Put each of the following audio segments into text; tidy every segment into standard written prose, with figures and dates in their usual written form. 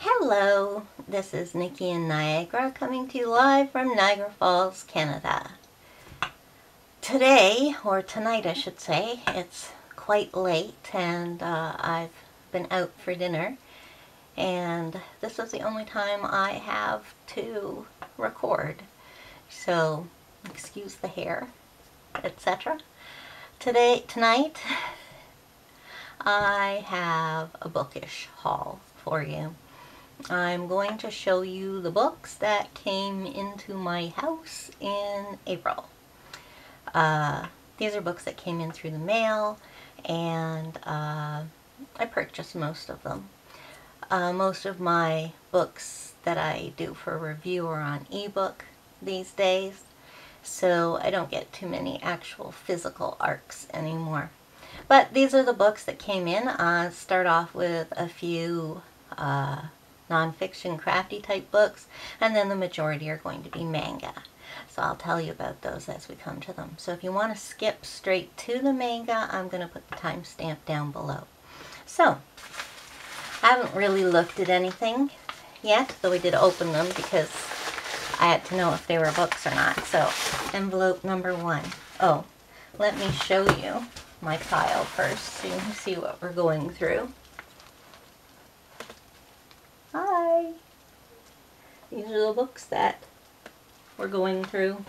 Hello, this is Nikki in Niagara coming to you live from Niagara Falls, Canada. Today, or tonight I should say, it's quite late and I've been out for dinner and this is the only time I have to record. So, excuse the hair, etc. Tonight, I have a bookish haul for you. I'm going to show you the books that came into my house in April. These are books that came in through the mail, and I purchased most of them. Most of my books that I do for review are on ebook these days, so I don't get too many actual physical arcs anymore. But these are the books that came in. I'll start off with a few non-fiction crafty type books, and then the majority are going to be manga. So I'll tell you about those as we come to them. So if you want to skip straight to the manga, I'm going to put the timestamp down below. So, I haven't really looked at anything yet, though we did open them because I had to know if they were books or not. So, envelope number 1. Oh, let me show you my pile first so you can see what we're going through. Hi! These are the books that we're going through.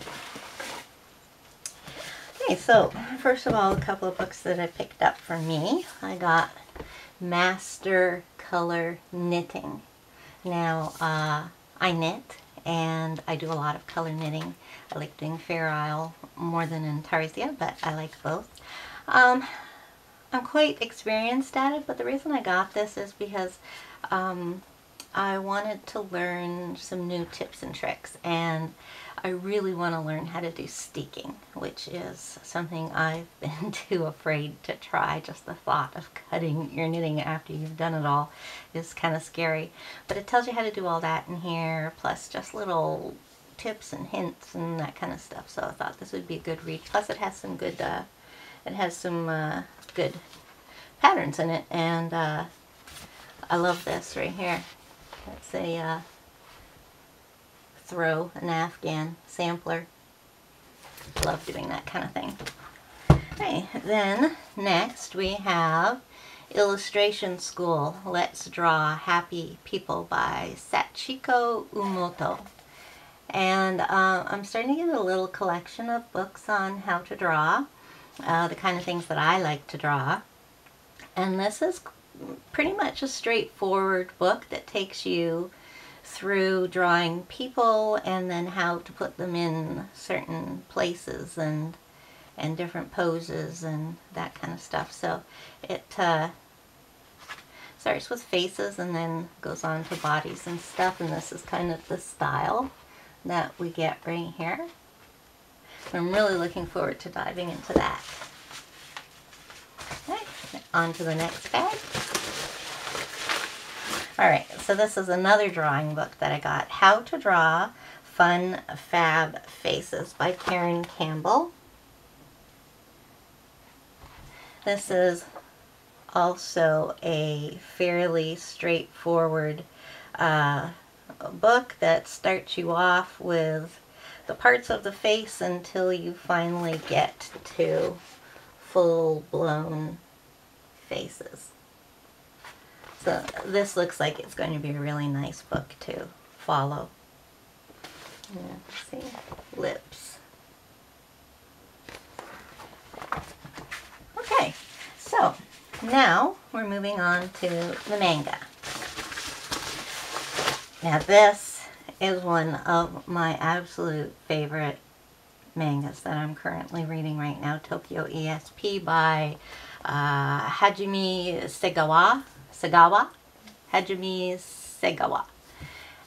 Okay, so first of all, a couple of books that I picked up for me. I got Master Color Knitting. Now, I knit and I do a lot of color knitting. I like doing Fair Isle more than Intarsia, but I like both. I'm quite experienced at it, but the reason I got this is because I wanted to learn some new tips and tricks, and I really want to learn how to do steeking, which is something I've been too afraid to try. Just the thought of cutting your knitting after you've done it all is kind of scary. But it tells you how to do all that in here, plus just little tips and hints and that kind of stuff. So I thought this would be a good read. Plus it has some good, good patterns in it, and I love this right here. It's a throw, an Afghan sampler. Love doing that kind of thing. Okay, then next we have Illustration School, Let's Draw Happy People by Sachiko Umoto. And I'm starting to get a little collection of books on how to draw, the kind of things that I like to draw. And this is pretty much a straightforward book that takes you through drawing people and then how to put them in certain places and different poses and that kind of stuff. So it starts with faces and then goes on to bodies and stuff, and this is kind of the style that we get right here. I'm really looking forward to diving into that. Okay, on to the next bag. Alright, so this is another drawing book that I got. How to Draw Fun Fab Faces by Campbell. This is also a fairly straightforward book that starts you off with the parts of the face until you finally get to full-blown faces. So this looks like it's going to be a really nice book to follow. Let's see, lips. Okay, so now we're moving on to the manga. Now this is one of my absolute favorite mangas that I'm currently reading right now, Tokyo ESP by Hajime Hajime Segawa.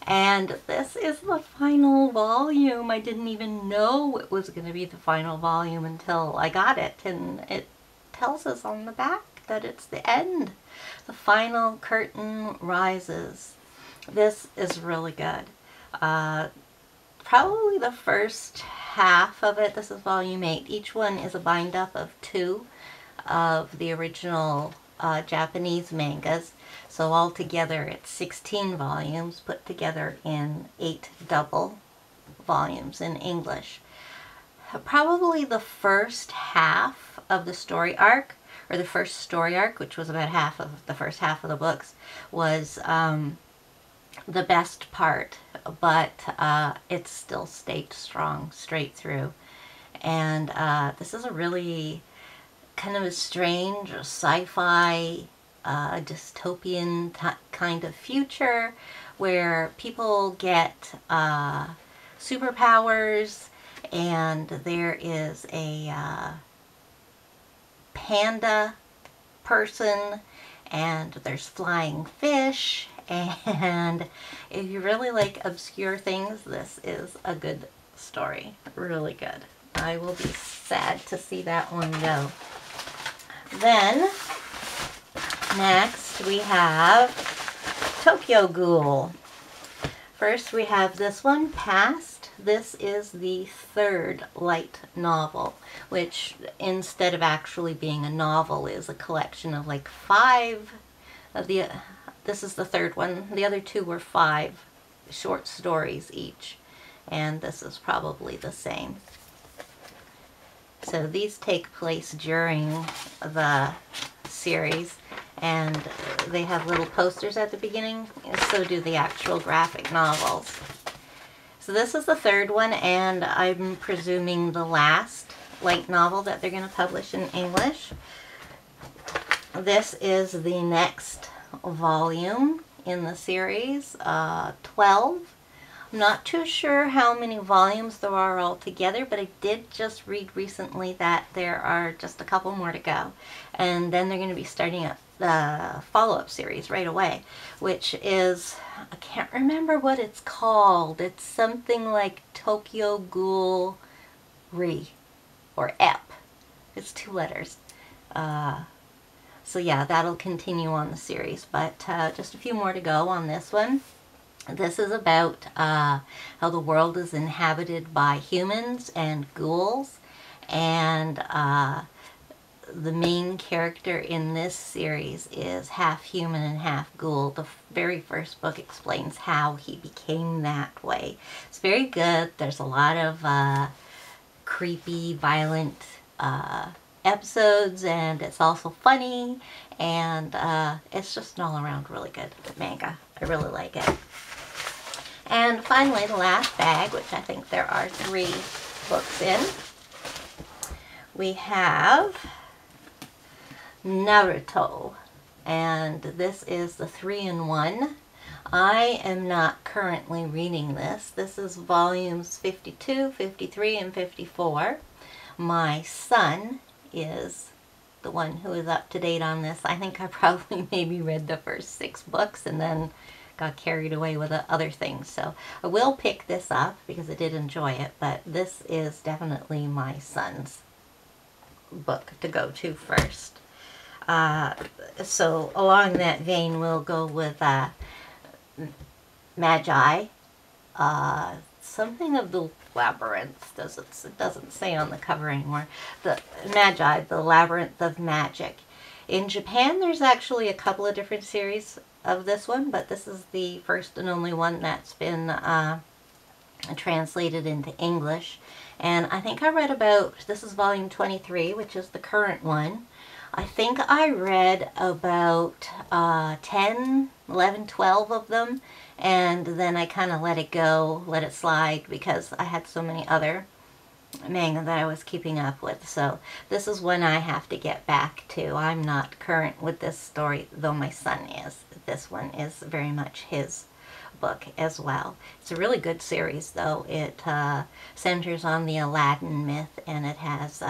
And this is the final volume. I didn't even know it was going to be the final volume until I got it, and it tells us on the back that it's the end. The final curtain rises. This is really good. Probably the first half of it, this is volume 8. Each one is a bind up of 2 of the original Japanese mangas. So altogether it's 16 volumes put together in 8 double volumes in English. Probably the first half of the story arc, or the first story arc, which was about half of the first half of the books, was the best part, but it still stayed strong straight through. And this is a really kind of a strange sci-fi dystopian kind of future where people get superpowers, and there is a panda person, and there's flying fish, and if you really like obscure things, this is a good story. Really good. I will be sad to see that one go. Then, next we have Tokyo Ghoul. First we have this one, Past. This is the third light novel, which instead of actually being a novel is a collection of like 5 of the, this is the third one. The other 2 were 5 short stories each, and this is probably the same. So these take place during the series, and they have little posters at the beginning, and so do the actual graphic novels. So this is the third one, and I'm presuming the last light novel that they're going to publish in English. This is the next volume in the series, 12. I'm not too sure how many volumes there are altogether, but I did just read recently that there are just a couple more to go. And then they're going to be starting a follow-up series right away, which is, I can't remember what it's called. It's something like Tokyo Ghoul Re, or Ep. It's 2 letters. So yeah, that'll continue on the series, but just a few more to go on this one. This is about how the world is inhabited by humans and ghouls, and the main character in this series is half human and half ghoul. The very first book explains how he became that way. It's very good. There's a lot of creepy, violent episodes, and it's also funny, and it's just an all-around really good manga. I really like it. And finally, the last bag, which I think there are 3 books in, we have Naruto, and this is the 3-in-1. I am not currently reading this. This is volumes 52, 53, and 54. My son is the one who is up to date on this. I think I probably maybe read the first 6 books and then got carried away with other things. So I will pick this up because I did enjoy it, but this is definitely my son's book to go to first. So along that vein, we'll go with Magi. Something of the Labyrinth. It doesn't say on the cover anymore. The Magi, the Labyrinth of Magic. In Japan, there's actually a couple of different series of this one, but this is the first and only one that's been translated into English. And I think I read about, this is volume 23, which is the current one. I think I read about 10, 11, 12 of them, and then I kind of let it go, let it slide, because I had so many other manga that I was keeping up with. So this is one I have to get back to. I'm not current with this story, though my son is. This one is very much his book as well. It's a really good series, though. It centers on the Aladdin myth, and it has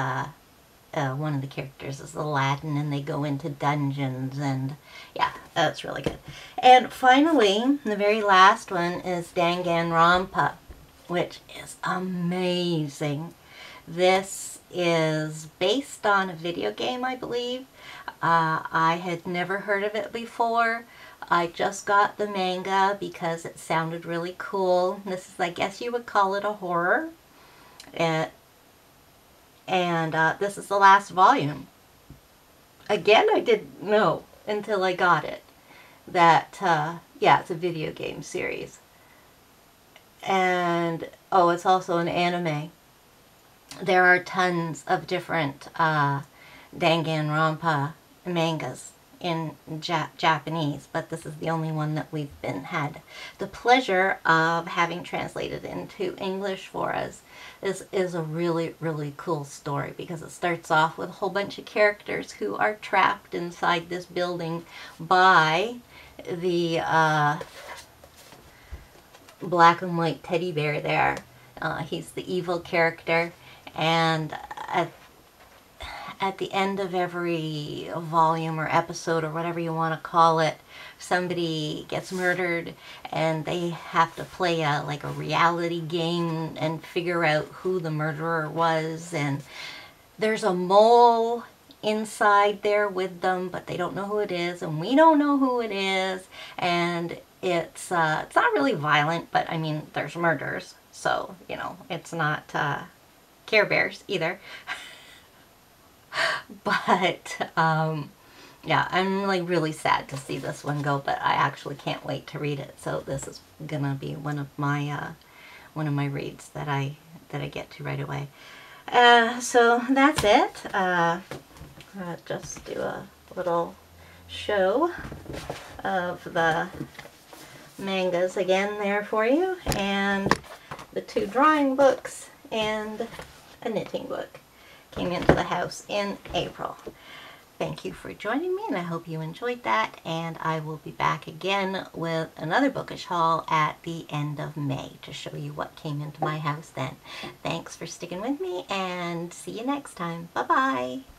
one of the characters is Aladdin, and they go into dungeons, and yeah, that's really good. And finally, the very last one is Danganronpa, which is amazing. This is based on a video game, I believe. I had never heard of it before. I just got the manga because it sounded really cool. This is, I guess you would call it a horror. And this is the last volume. Again, I didn't know until I got it. that, yeah, it's a video game series. And, oh, it's also an anime. There are tons of different Danganronpa mangas in Japanese, but this is the only one that we've had the pleasure of having translated into English for us. This is a really, really cool story because it starts off with a whole bunch of characters who are trapped inside this building by the black and white teddy bear there. He's the evil character, and at the end of every volume or episode or whatever you want to call it, somebody gets murdered and they have to play like a reality game and figure out who the murderer was. And there's a mole inside there with them, but they don't know who it is, and we don't know who it is. And it's not really violent, but I mean, there's murders, so you know, it's not Care Bears either. But yeah, I'm like really sad to see this one go, but I actually can't wait to read it. So this is gonna be one of my reads that I get to right away. So that's it. Just do a little show of the mangas again there for you, and the 2 drawing books and a knitting book came into the house in April. Thank you for joining me, and I hope you enjoyed that, and I will be back again with another bookish haul at the end of May to show you what came into my house then. Thanks for sticking with me, and see you next time. Bye-bye!